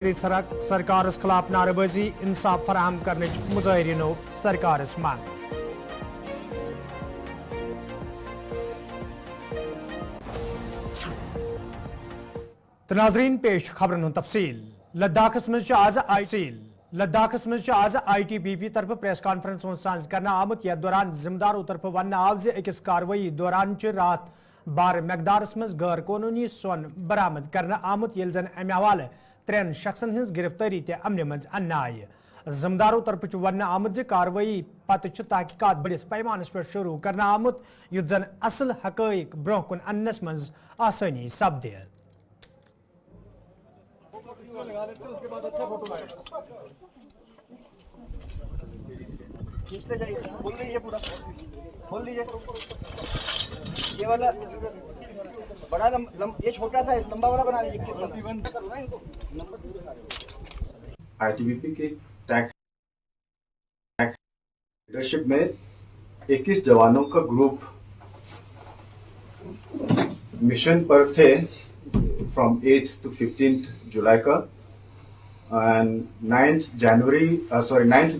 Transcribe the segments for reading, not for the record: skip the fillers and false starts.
सरकार खिलाफ नारेबाजी इंसाफ फराहम करने मुजाहरीनो सरकार मांग। तो नाजरीन पेश खबरन तफसील। लद्दाखस मज आज ITBP तरफ प्रेस कॉन्फ्रेंस साज करना आमुत यथ दौरान जिम्मेदारों तरफ वन आव अकिस कार्रवाई दौरान रात बार मकदारस मज गैर कानूनी सोन बरामद करना आमुत ये जन अमे हवाले 3 शख्सन हज गिरफ्तारी ते अमन मज अन्न आय। जिम्मेदारों तरफ वन आमुत कार्रवाई पत तहकीकात बड़िस पैमानस पे शुरू करना आमुत युथ जन असल हकैक ब्रोह कुन अन्नस मज आसानी सपदे। खोल दीजिए पूरा, खोल दीजिए। ये वाला बड़ा ये छोटा सा लंबा वाला बना लीजिए। ITBP की लीडरशिप में 21 जवानों का ग्रुप मिशन पर थे फ्रॉम 8th to 15th जुलाई का एंड 9th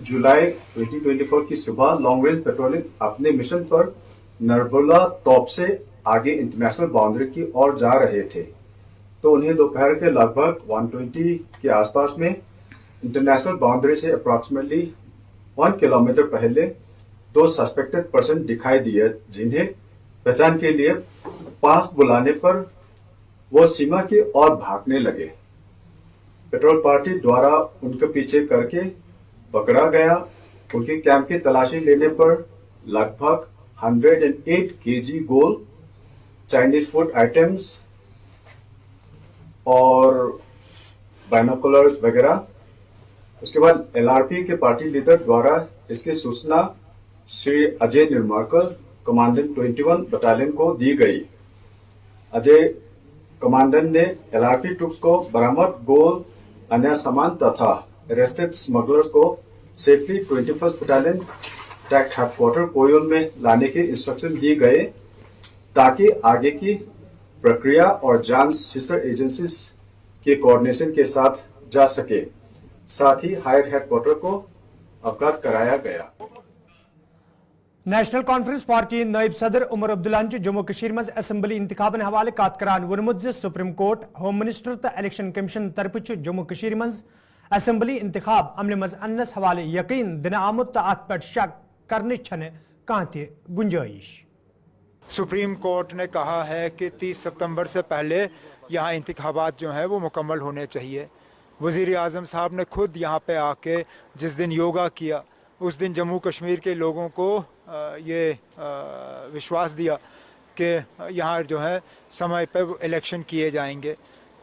जुलाई 2024 की सुबह लॉन्ग रेंज पेट्रोलिंग अपने मिशन पर नरबुला तोप से आगे इंटरनेशनल बाउंड्री की ओर जा रहे थे, तो उन्हें दोपहर के लगभग 1:20 के आसपास में इंटरनेशनल बाउंड्री से अप्रॉक्सीमेटली 1 किलोमीटर पहले 2 सस्पेक्टेड पर्सन दिखाई दिए, जिन्हें पहचान के लिए पास बुलाने पर वो सीमा की ओर भागने लगे। पेट्रोल पार्टी द्वारा उनके पीछे करके पकड़ा गया। उनके कैंप की तलाशी लेने पर लगभग 108 kg gold, Chinese food items और बाइनोकुलर्स वगैरह। उसके बाद LRP के पार्टी लीडर द्वारा इसकी सूचना श्री अजय निर्माकर कमांडेंट 21 बटालियन को दी गई। अजय कमांडेंट ने LRP ट्रुप्स को बरामद गोल्ड, अन्य सामान तथा अरेस्टेड स्मगलर्स को safely 21st battalion track headquarter कोयोल में लाने के इंस्ट्रक्शन दिए गए, ताकि आगे की प्रक्रिया और जांच सिस्टर एजेंसीज के कोऑर्डिनेशन के साथ जा सके। साथ ही हायर हेडक्वार्टर को अवगत कराया गया। नेशनल कॉन्फ्रेंस पार्टी नायब सदर उमर अब्दुल्ला जम्मू कश्मीर मज असेंबली इंतखाबन हवाले कत करान वोनमुत सुप्रीम कोर्ट, होम मिनिस्टर तो इलेक्शन कमीशन तरफ जम्मू कश्मीर मज असेंबली इंतखाब अमल मज अन्नस हवाले यकीन दिन आमुत तो अत पे शक करने कहां थे गुंजाइश। सुप्रीम कोर्ट ने कहा है कि 30 सितंबर से पहले यहाँ इंतखाबात जो हैं वो मुकम्मल होने चाहिए। वज़ीर आज़म साहब ने खुद यहाँ पे आके जिस दिन योगा किया, उस दिन जम्मू कश्मीर के लोगों को ये विश्वास दिया कि यहाँ जो है समय पर इलेक्शन किए जाएंगे।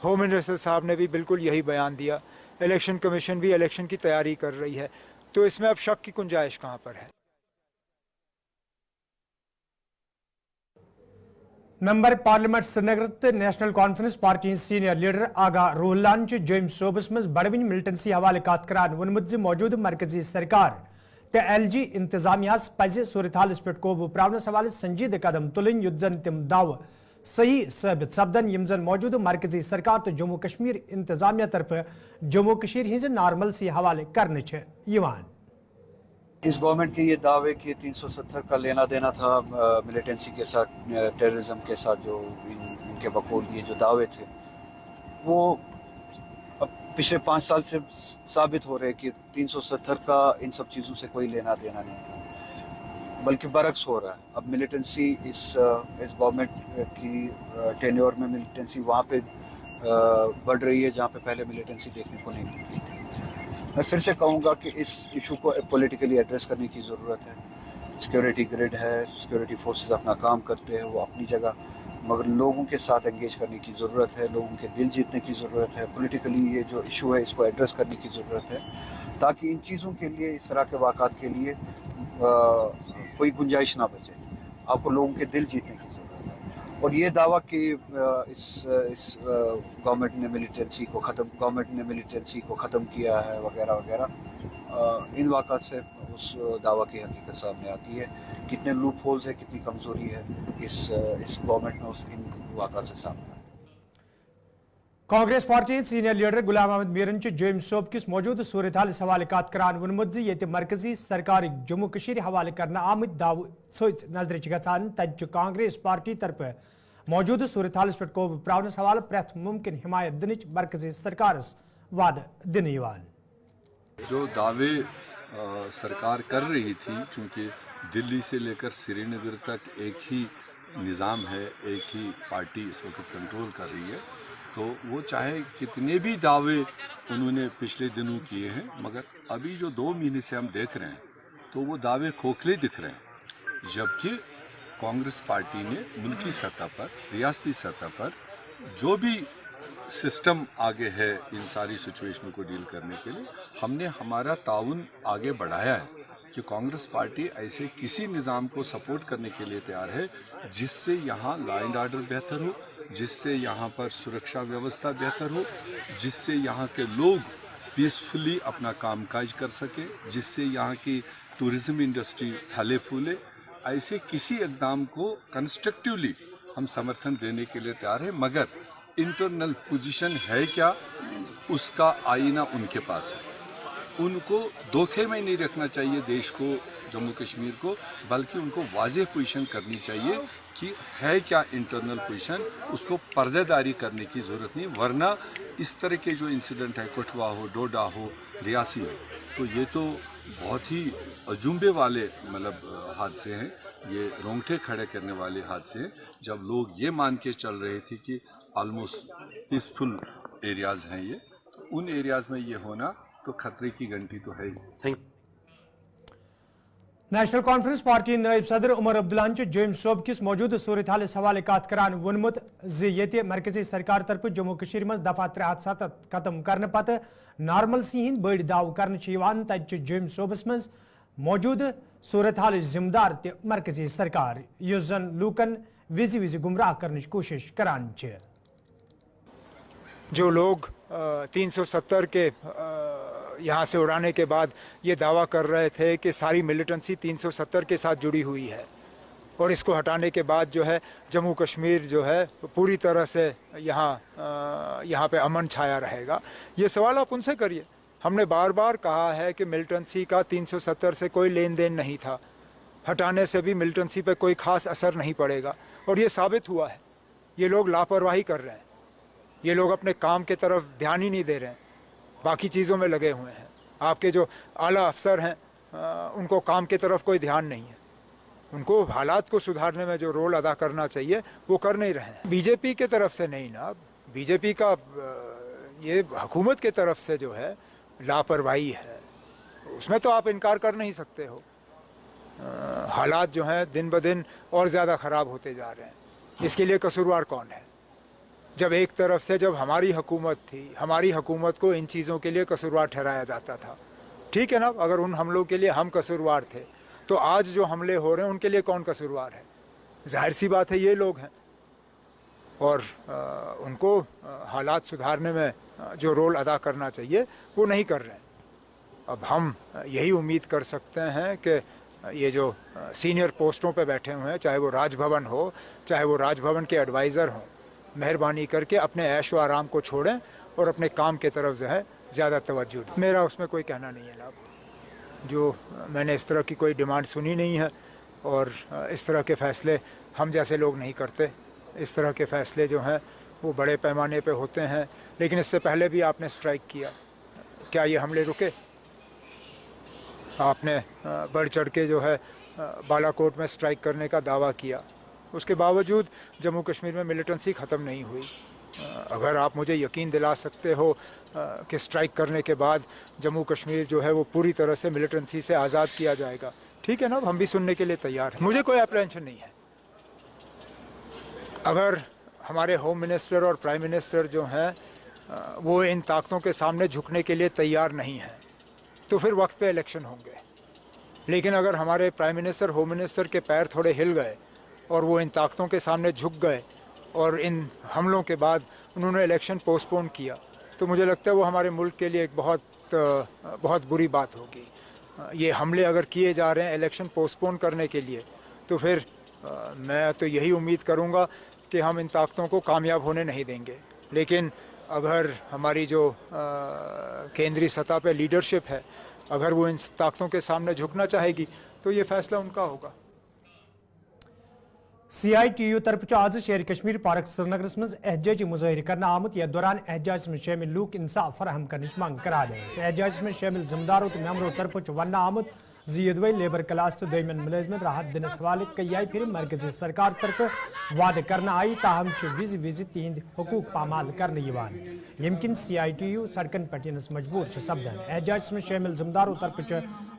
होम मिनिस्टर साहब ने भी बिल्कुल यही बयान दिया। इलेक्शन कमीशन भी इलेक्शन की तैयारी कर रही है, तो इसमें अब शक की गुंजाइश कहाँ पर है। मेंबर पार्लियामेंट श्रीनगर तो national conference party senior leader Aga Ruhullah जोम सोबस मज बड़वन मिलिटेंसी हवाले कत करान वोनमुत मौजूद मरकजी सरकार तो LG इंतजामिया पज सूरत हालस पे काबू प्रावनस हवाले संजीद कदम तुलन युथ जन तम दाव सही साबित सपदन यम जन मौजूद मरकजी सरकार तो जम्मू कश्मीर इंतजामिया तरफ जम्मू कश्मीर हिंज नार्मल सी हवाले करने इस गवर्नमेंट के ये दावे कि 370 का लेना देना था मिलिटेंसी के साथ, टेररिज्म के साथ, जो इनके बकौल ये जो दावे थे, वो अब पिछले 5 साल से साबित हो रहे कि 370 का इन सब चीज़ों से कोई लेना देना नहीं था, बल्कि बरक्स हो रहा है। अब मिलिटेंसी इस गवर्नमेंट की टेन्योर में मिलिटेंसी वहाँ पे बढ़ रही है जहाँ पे पहले मिलिटेंसी देखने को नहीं मिलती थी। मैं फिर से कहूँगा कि इस इशू को पॉलिटिकली एड्रेस करने की ज़रूरत है। सिक्योरिटी ग्रिड है, सिक्योरिटी फोर्सेस अपना काम करते हैं, वो अपनी जगह, मगर लोगों के साथ एंगेज करने की ज़रूरत है, लोगों के दिल जीतने की ज़रूरत है। पॉलिटिकली ये जो इशू है इसको एड्रेस करने की ज़रूरत है, ताकि इन चीज़ों के लिए, इस तरह के वाक़ात के लिए कोई गुंजाइश ना बचे। आपको लोगों के दिल जीतने की ज़रूरत है। और ये दावा कि इस गवर्नमेंट ने मिलिटेंसी को ख़त्म किया है वगैरह वगैरह, इन वाक़ात से उस दावा की हकीकत सामने आती है। कितने लूप होल्स है, कितनी कमज़ोरी है इस गवर्नमेंट में, इन वाक़ात से सामने। Congress party senior leader Ghulam Ahmad Meeran जम सोब किस मौजूद सूरत हाल हवाले कत करान वोनमुत ये मरकजी सरकार जम्मू कशीर हवाले करना आमद दाव सोच नजर गसान तत कांग्रेस पार्टी तरफ मौजूद सूरत हालस पे कोब प्रावनस हवाले प्रथ मुमकिन हिमायत दिन मरकजी सरकार वाद दिन जो दावे सरकार कर रही थी, चूँकि दिल्ली से लेकर श्रीनगर तक एक ही निज़ाम है, एक ही पार्टी इस वक्त कंट्रोल कर रही है, तो वो चाहे कितने भी दावे उन्होंने पिछले दिनों किए हैं, मगर अभी जो 2 महीने से हम देख रहे हैं तो वो दावे खोखले दिख रहे हैं। जबकि कांग्रेस पार्टी ने मुल्की सतह पर, रियासती सतह पर जो भी सिस्टम आगे है इन सारी सिचुएशनों को डील करने के लिए, हमने हमारा ताउन आगे बढ़ाया है कि कांग्रेस पार्टी ऐसे किसी निज़ाम को सपोर्ट करने के लिए तैयार है जिससे यहाँ लॉ एंड ऑर्डर बेहतर हो, जिससे यहाँ पर सुरक्षा व्यवस्था बेहतर हो, जिससे यहाँ के लोग पीसफुली अपना कामकाज कर सके, जिससे यहाँ की टूरिज्म इंडस्ट्री फले फूले। ऐसे किसी इक़दाम को कंस्ट्रक्टिवली हम समर्थन देने के लिए तैयार है, मगर इंटरनल पोजीशन है क्या, उसका आईना उनके पास है। उनको धोखे में नहीं रखना चाहिए देश को, जम्मू कश्मीर को, बल्कि उनको वाज़ेह पोजीशन करनी चाहिए कि है क्या इंटरनल पोजीशन, उसको पर्देदारी करने की ज़रूरत नहीं। वरना इस तरह के जो इंसिडेंट है, कठुआ हो, डोडा हो, रियासी हो, तो ये तो बहुत ही अजूबे वाले मतलब हादसे हैं, ये रोंगटे खड़े करने वाले हादसे हैं, जब लोग ये मान के चल रहे थे कि ऑलमोस्ट पीसफुल एरियाज़ हैं ये, तो उन एरियाज़ में ये होना तो खतरे की घंटी तो है ही। नेशनल कॉन्फ्रेंस पार्टी नायब सदर उमर अब्दुल्ला जम सोब किस मौजूद सूरत हालस हवाले कत करान वोनमुत ये मरकजी सरकार तरफ जम्मू कशीर मज दफा 307 खत्म करने पत नॉर्मल सी हिंद बड़ दाव कर तत जम सोबस मज मौजूद सूरत हाल जिम्मेदार ते मरकजी सरकार युस जन लूकन विजि विजि गुमराह करने की कोशिश करान। जो लोग 370 के यहाँ से उड़ाने के बाद ये दावा कर रहे थे कि सारी मिलिटेंसी 370 के साथ जुड़ी हुई है और इसको हटाने के बाद जो है जम्मू कश्मीर जो है पूरी तरह से यहाँ पे अमन छाया रहेगा, ये सवाल आप उनसे करिए। हमने बार बार कहा है कि मिलिटेंसी का 370 से कोई लेन देन नहीं था, हटाने से भी मिलिटेंसी पे कोई ख़ास असर नहीं पड़ेगा, और ये साबित हुआ है। ये लोग लापरवाही कर रहे हैं, ये लोग अपने काम के तरफ ध्यान ही नहीं दे रहे हैं, बाकी चीज़ों में लगे हुए हैं। आपके जो आला अफसर हैं उनको काम की तरफ कोई ध्यान नहीं है, उनको हालात को सुधारने में जो रोल अदा करना चाहिए वो कर नहीं रहे हैं। बीजेपी के तरफ से नहीं ना, बीजेपी का ये हुकूमत के तरफ से जो है लापरवाही है, उसमें तो आप इनकार कर नहीं सकते हो। हालात जो हैं दिन ब दिन और ज़्यादा ख़राब होते जा रहे हैं, इसके लिए कसूरवार कौन है? जब एक तरफ से जब हमारी हुकूमत थी, हमारी हुकूमत को इन चीज़ों के लिए कसूरवार ठहराया जाता था, ठीक है ना। अगर उन हमलों के लिए हम कसूरवार थे तो आज जो हमले हो रहे हैं उनके लिए कौन कसूरवार है? जाहिर सी बात है ये लोग हैं, और उनको हालात सुधारने में जो रोल अदा करना चाहिए वो नहीं कर रहे हैं। अब हम यही उम्मीद कर सकते हैं कि ये जो सीनियर पोस्टों पे बैठे हुए हैं, चाहे वो राजभवन हो, चाहे वो राजभवन के एडवाइज़र हों, मेहरबानी करके अपने ऐश व आराम को छोड़ें और अपने काम की तरफ जो है ज़्यादा तवज्जो दें। मेरा उसमें कोई कहना नहीं है ना, जो मैंने इस तरह की कोई डिमांड सुनी नहीं है, और इस तरह के फ़ैसले हम जैसे लोग नहीं करते। इस तरह के फ़ैसले जो हैं वो बड़े पैमाने पे होते हैं, लेकिन इससे पहले भी आपने स्ट्राइक किया, क्या ये हमले रुके? आपने बढ़ चढ़ के जो है बालाकोट में स्ट्राइक करने का दावा किया, उसके बावजूद जम्मू कश्मीर में मिलिटेंसी ख़त्म नहीं हुई। अगर आप मुझे यकीन दिला सकते हो कि स्ट्राइक करने के बाद जम्मू कश्मीर जो है वो पूरी तरह से मिलिटेंसी से आज़ाद किया जाएगा, ठीक है ना, हम भी सुनने के लिए तैयार हैं। मुझे कोई अप्रहेंशन नहीं है। अगर हमारे होम मिनिस्टर और प्राइम मिनिस्टर जो हैं वो इन ताकतों के सामने झुकने के लिए तैयार नहीं हैं तो फिर वक्त पे इलेक्शन होंगे। लेकिन अगर हमारे प्राइम मिनिस्टर, होम मिनिस्टर के पैर थोड़े हिल गए और वो इन ताकतों के सामने झुक गए और इन हमलों के बाद उन्होंने इलेक्शन पोस्टपोन किया, तो मुझे लगता है वो हमारे मुल्क के लिए एक बहुत बुरी बात होगी। ये हमले अगर किए जा रहे हैं इलेक्शन पोस्टपोन करने के लिए, तो फिर मैं तो यही उम्मीद करूँगा कि हम इन ताकतों को कामयाब होने नहीं देंगे। लेकिन अगर हमारी जो केंद्रीय सतह पे लीडरशिप है, अगर वो इन ताकतों के सामने झुकना चाहेगी तो ये फैसला उनका होगा। CITU तरफ आज शेर कश्मीर पार्क श्रीनगर मज एहजाजी मुजाहिर करना आमुत यथ दौरान एहजाज में शामिल लूक इंसाफ फराहम करने मंग करार एहजाज में शामिल जिम्मेदारों तो मेम्बरों तरफ वन आमुत ज़ियदवई लेबर क्लास तो दमन मुलाजमत राहत दिन हवाले कई फिर मरकजी सरकार तरफ वादे करना आई ताहम विज विज तिहद हकूक पामाल करने यमकिन CITU सड़कन पे मजबूर सपदान एहजाज में शामिल जिम्मेदारों तरफ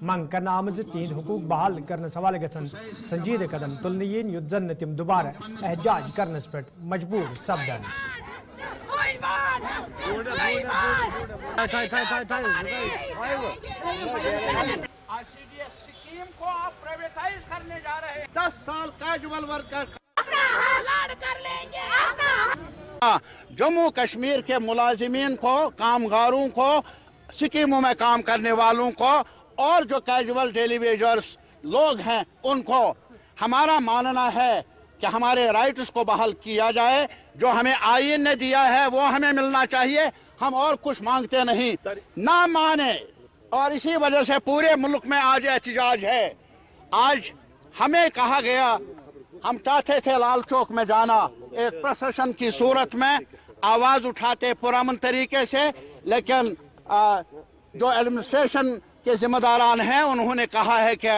मंग करना आमज तिहद हकूक बहाल करने हवाले गसन संजीद कदम तुलन युद्ध जन तिम दोबारा एहजाज करने पे मजबूर सपदान। स्कीम को आप प्राइवेटाइज करने जा रहे हैं। 10 साल कैजुअल वर्कर कर लेंगे। जम्मू कश्मीर के मुलाजिमीन को, कामगारों को, स्कीमों में काम करने वालों को और जो कैजुअल डेली वेजर्स लोग हैं उनको हमारा मानना है कि हमारे राइट्स को बहाल किया जाए। जो हमें आईन ने दिया है वो हमें मिलना चाहिए, हम और कुछ मांगते नहीं। ना माने और इसी वजह से पूरे मुल्क में आज एहतजाज है। आज हमें कहा गया, हम चाहते थे लाल चौक में जाना एक प्रोसेशन की सूरत में आवाज उठाते पुरअमन तरीके से, लेकिन जो एडमिनिस्ट्रेशन के जिम्मेदारान हैं उन्होंने कहा है कि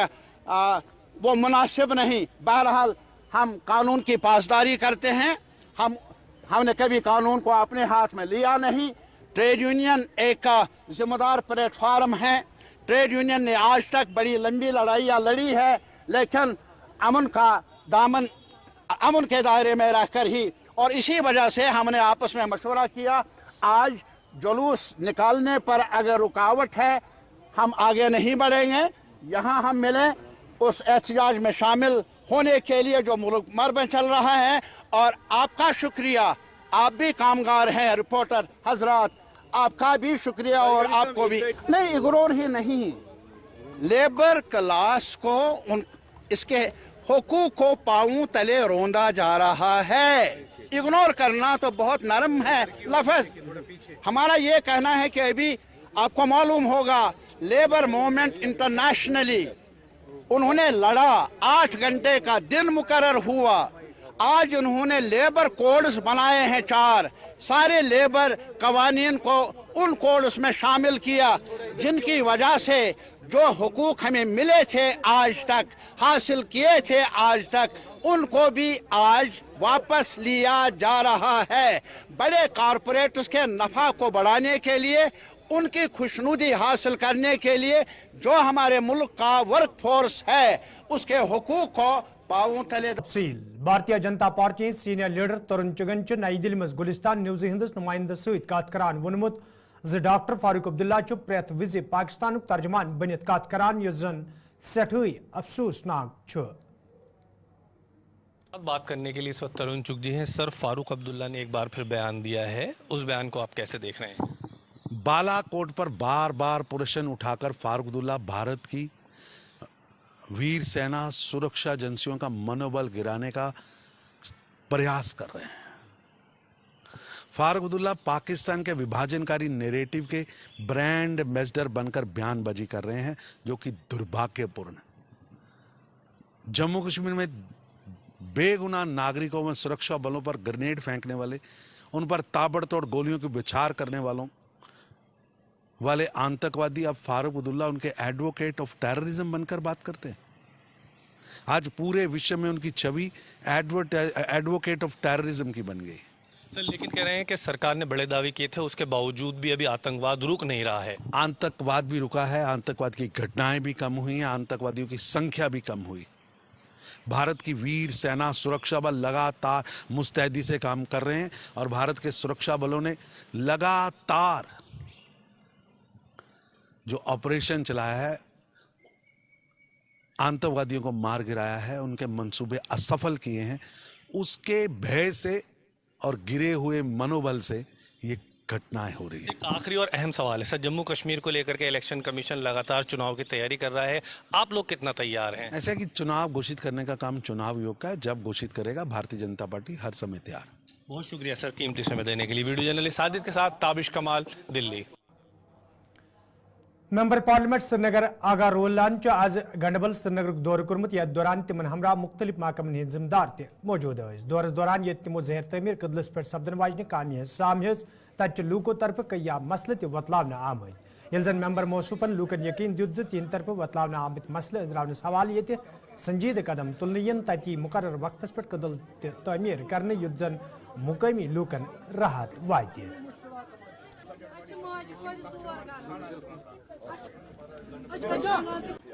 वो मुनासिब नहीं। बहरहाल हम कानून की पासदारी करते हैं, हमने कभी कानून को अपने हाथ में लिया नहीं। ट्रेड यूनियन एक जिम्मेदार प्लेटफार्म है। ट्रेड यूनियन ने आज तक बड़ी लंबी लड़ाइयाँ लड़ी है, लेकिन अमन का दामन अमन के दायरे में रहकर ही, और इसी वजह से हमने आपस में मशवरा किया। आज जुलूस निकालने पर अगर रुकावट है हम आगे नहीं बढ़ेंगे। यहाँ हम मिले उस एहतजाज में शामिल होने के लिए जो मुल्क भर में चल रहा है, और आपका शुक्रिया, आप भी कामगार हैं, रिपोर्टर हजरात, आपका भी शुक्रिया और आपको भी नहीं, इग्नोर ही नहीं, लेबर क्लास को इसके हुकूक को पांव तले रोंदा जा रहा है। इग्नोर करना तो बहुत नरम है लफ्ज। हमारा ये कहना है कि अभी आपको मालूम होगा लेबर मूवमेंट इंटरनेशनली उन्होंने लड़ा, 8 घंटे का दिन मुकर्रर हुआ। आज उन्होंने लेबर कोड्स बनाए हैं 4, सारे लेबर कवानीन को उन कोड्स में शामिल किया, जिनकी वजह से जो हुकूक हमें मिले थे आज तक, हासिल किए थे आज तक, उनको भी आज वापस लिया जा रहा है। बड़े कारपोरेट्स के नफा को बढ़ाने के लिए, उनकी खुशनुदी हासिल करने के लिए जो हमारे मुल्क का वर्क फोर्स है उसके हुकूक को पांव तले। Bharatiya Janata party senior leader तरुण चुगन नई दिल्ली में गुलिस्तान न्यूज़ हिंदस नुमाइंद सत कत करान वोनमुत डॉक्टर फारूक अब्दुल्ला प्रेत विज पाकिस्तान तर्जमान बनित कत करान यह जन सठई अफसोसनाक। बात करने के लिए इस वक्त तरुण चुग जी हैं। सर, फारूक अब्दुल्ला ने एक बार फिर बयान दिया है, उस बयान को आप कैसे देख रहे हैं? बालाकोट पर बार बार प्रश्न उठाकर फारूक अब्दुल्ला भारत की वीर सेना सुरक्षा एजेंसियों का मनोबल गिराने का प्रयास कर रहे हैं। फारूक अब्दुल्ला पाकिस्तान के विभाजनकारी नैरेटिव के ब्रांड एम्बेसडर बनकर बयानबाजी कर रहे हैं, जो कि दुर्भाग्यपूर्ण है। जम्मू कश्मीर में बेगुनाह नागरिकों में सुरक्षा बलों पर ग्रेनेड फेंकने वाले, उन पर ताबड़तोड़ गोलियों की बौछार करने वाले आतंकवादी अब फारूक अब्दुल्ला उनके एडवोकेट ऑफ टेररिज्म बनकर बात करते हैं। आज पूरे विश्व में उनकी छवि एडवोकेट ऑफ टेररिज्म की बन गई। सर, लेकिन कह रहे हैं कि सरकार ने बड़े दावे किए थे, उसके बावजूद भी अभी आतंकवाद रुक नहीं रहा है। आतंकवाद भी रुका है, आतंकवाद की घटनाएं भी कम हुई हैं, आतंकवादियों की संख्या भी कम हुई। भारत की वीर सेना सुरक्षा बल लगातार मुस्तैदी से काम कर रहे हैं, और भारत के सुरक्षा बलों ने लगातार जो ऑपरेशन चलाया है, आतंकवादियों को मार गिराया है, उनके मंसूबे असफल किए हैं, उसके भय से और गिरे हुए मनोबल से ये घटनाएं हो रही है। एक आखिरी और अहम सवाल है सर, जम्मू कश्मीर को लेकर के इलेक्शन कमीशन लगातार चुनाव की तैयारी कर रहा है, आप लोग कितना तैयार हैं? ऐसा कि चुनाव घोषित करने का काम चुनाव आयोग का है, जब घोषित करेगा भारतीय जनता पार्टी हर समय तैयार। बहुत शुक्रिया सर कीमती समय देने के लिए। वीडियो जर्नलिस्ट साजिद के साथ ताबिश कमाल, दिल्ली। मेंबर पार्लियामेंट श्रीनगर आगा रोलान आज गंडबल श्रीनगर दौर कर्मुत यथ दौरान तिमन हमरा मुख्तलिफ महकमन हंद जिम्मेदार तह मौजूद दौरस दौरान ये तिमो जहर तमीर कदलस पे सपदन वाजन कामि साम तत लूको तरफ कया मसले तह वतलावन आमद ये जन मेंबर मौसूफन लूकन यकीन दित तीन तरफ वतलावन आमद मसले अजरावनस हवाले ये संजीद कदम तुलन तती मुकर्रर वक्तस पे कदल तमीर करने युद्ध जन मुकामी लूकन राहत वात।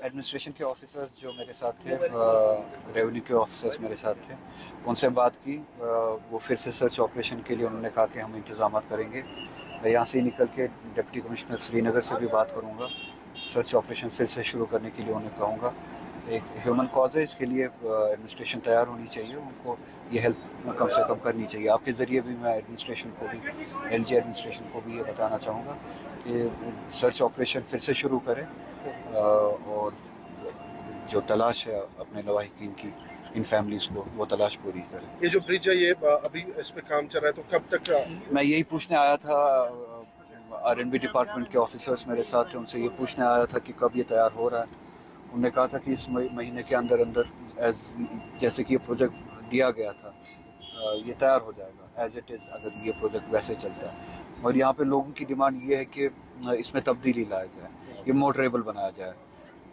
एडमिनिस्ट्रेशन के ऑफिसर्स जो मेरे साथ थे, रेवेन्यू के ऑफिसर्स मेरे साथ थे, उनसे बात की। वो फिर से सर्च ऑपरेशन के लिए उन्होंने कहा कि हम इंतजाम करेंगे। मैं यहाँ से निकल के डिप्टी कमिश्नर श्रीनगर से भी बात करूँगा, सर्च ऑपरेशन फिर से शुरू करने के लिए उन्हें कहूँगा। एक ह्यूमन कॉज है, इसके लिए एडमिनिस्ट्रेशन तैयार होनी चाहिए, उनको ये हेल्प कम से कम करनी चाहिए। आपके ज़रिए भी मैं एडमिनिस्ट्रेशन को भी, एलजी एडमिनिस्ट्रेशन को भी ये बताना चाहूँगा कि सर्च ऑपरेशन फिर से शुरू करें और जो तलाश है अपने लवाहिकीन की, इन फैमिलीज़ को, वो तलाश पूरी करें। ये जो ब्रिज है ये अभी इस पे काम चल रहा है, तो कब तक? मैं यही पूछने आया था, R&B डिपार्टमेंट के ऑफिसर्स मेरे साथ थे, उनसे ये पूछने आया था कि कब ये तैयार हो रहा है। उन्होंने कहा था कि इस महीने के अंदर अंदर जैसे कि ये प्रोजेक्ट दिया गया था ये तैयार हो जाएगा एज इट इज़, अगर ये प्रोजेक्ट वैसे चलता है। और यहाँ पे लोगों की डिमांड ये है कि इसमें तब्दीली लाया जाए, ये मोटरेबल बनाया जाए।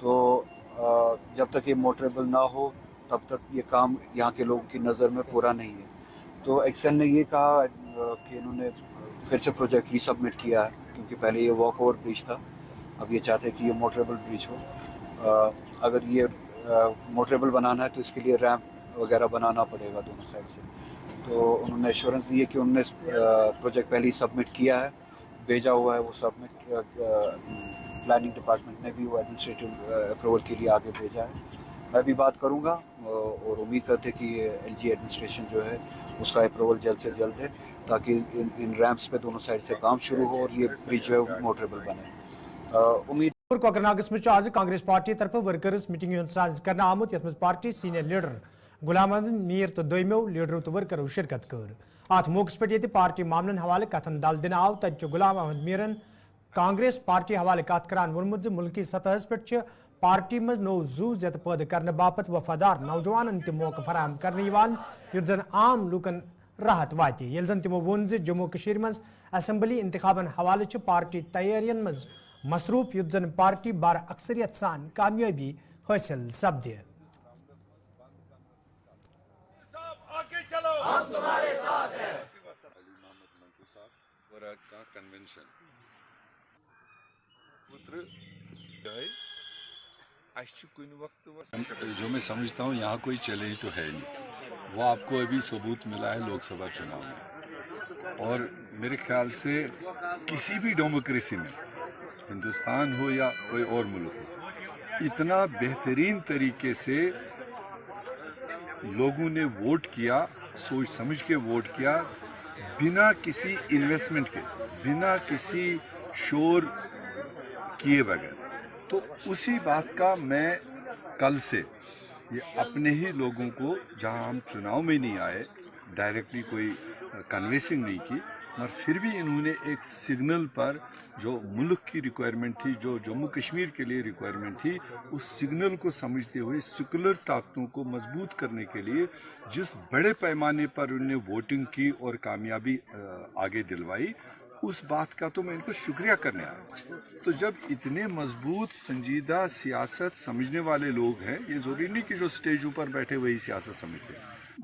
तो जब तक ये मोटरेबल ना हो तब तक ये काम यहाँ के लोगों की नज़र में पूरा नहीं है। तो एक्सन ने ये कहा कि इन्होंने फिर से प्रोजेक्ट रीसबमिट किया है, क्योंकि पहले ये वॉक ओवर ब्रिज था, अब ये चाहते हैं कि ये मोटरेबल ब्रिज हो। अगर ये मोटरेबल बनाना है तो इसके लिए रैंप वगैरह बनाना पड़ेगा दोनों साइड से। तो उन्होंने एश्योरेंस दी है कि उन्होंने प्रोजेक्ट पहले ही सबमिट किया है, भेजा हुआ है वो सबमिट। प्लानिंग डिपार्टमेंट ने भी वो एडमिनिस्ट्रेटिव अप्रूवल के लिए आगे भेजा है। मैं भी बात करूंगा और उम्मीद करते कि एलजी एडमिनिस्ट्रेशन जो है उसका अप्रूवल जल्द से जल्द है, ताकि इन रैंप्स पे दोनों साइड से काम शुरू हो और ये ब्रिज जो है मोटरेबल बने। उम्मीद कोकरनागस में आज कांग्रेस पार्टी तरफ वर्कर्स मीटिंग करना आमुत यथ party senior leader Ghulam Ahmad Mir तो दोमो लीडरों तो वर्करों शिरकत कर। अत मौके पे पार्टी मामलन हवाले कथन दल दिन आव तत गुलाम अहमद मीरन कांग्रेस पार्टी हवाले कत करान वोनमुत मुल्की सतह पे पार्टी मज नो जू जत पैदा करने बापत वफादार नौजवान तह मौके फराहम करने युत जन आम लूकन राहत वात। ये जन तमो वोन जम्मू कश्मीर मज असम्बली इंतखाबन हवाले पार्टी तैयारियन मज मसरूफ युत जन पार्टी बार अक्सरियत सान कामयाबी हासिल सपदे। हम तुम्हारे साथ हैं। का कन्वेंशन जो मैं समझता हूँ यहाँ कोई चैलेंज तो है नहीं, वो आपको अभी सबूत मिला है लोकसभा चुनाव में। और मेरे ख्याल से किसी भी डेमोक्रेसी में, हिंदुस्तान हो या कोई और मुल्क हो, इतना बेहतरीन तरीके से लोगों ने वोट किया, सोच समझ के वोट किया, बिना किसी इन्वेस्टमेंट के, बिना किसी शोर किए बगैर। तो उसी बात का मैं कल से ये अपने ही लोगों को, जहां हम चुनाव में नहीं आए, डायरेक्टली कोई कन्वेंसिंग नहीं की, मगर फिर भी इन्होंने एक सिग्नल पर जो मुल्क की रिक्वायरमेंट थी, जो जम्मू कश्मीर के लिए रिक्वायरमेंट थी, उस सिग्नल को समझते हुए सेकुलर ताकतों को मजबूत करने के लिए जिस बड़े पैमाने पर उन्होंने वोटिंग की और कामयाबी आगे दिलवाई, उस बात का तो मैं इनको शुक्रिया करने आया। तो जब इतने मजबूत संजीदा सियासत समझने वाले लोग हैं, ये जरूरी नहीं कि जो स्टेज ऊपर बैठे वही सियासत समझते हैं।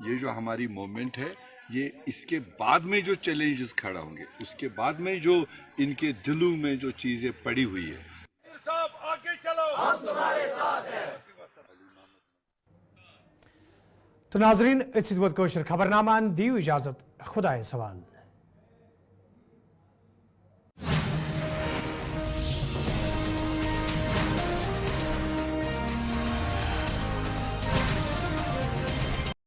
ये जो हमारी मूवमेंट है, ये इसके बाद में जो चैलेंजेस खड़ा होंगे, उसके बाद में जो इनके दिलों में जो चीजें पड़ी हुई है, आगे चलो, हम तुम्हारे साथ हैं। तो नाजरीन, खबरनामा दी इजाजत, खुदा सवाल।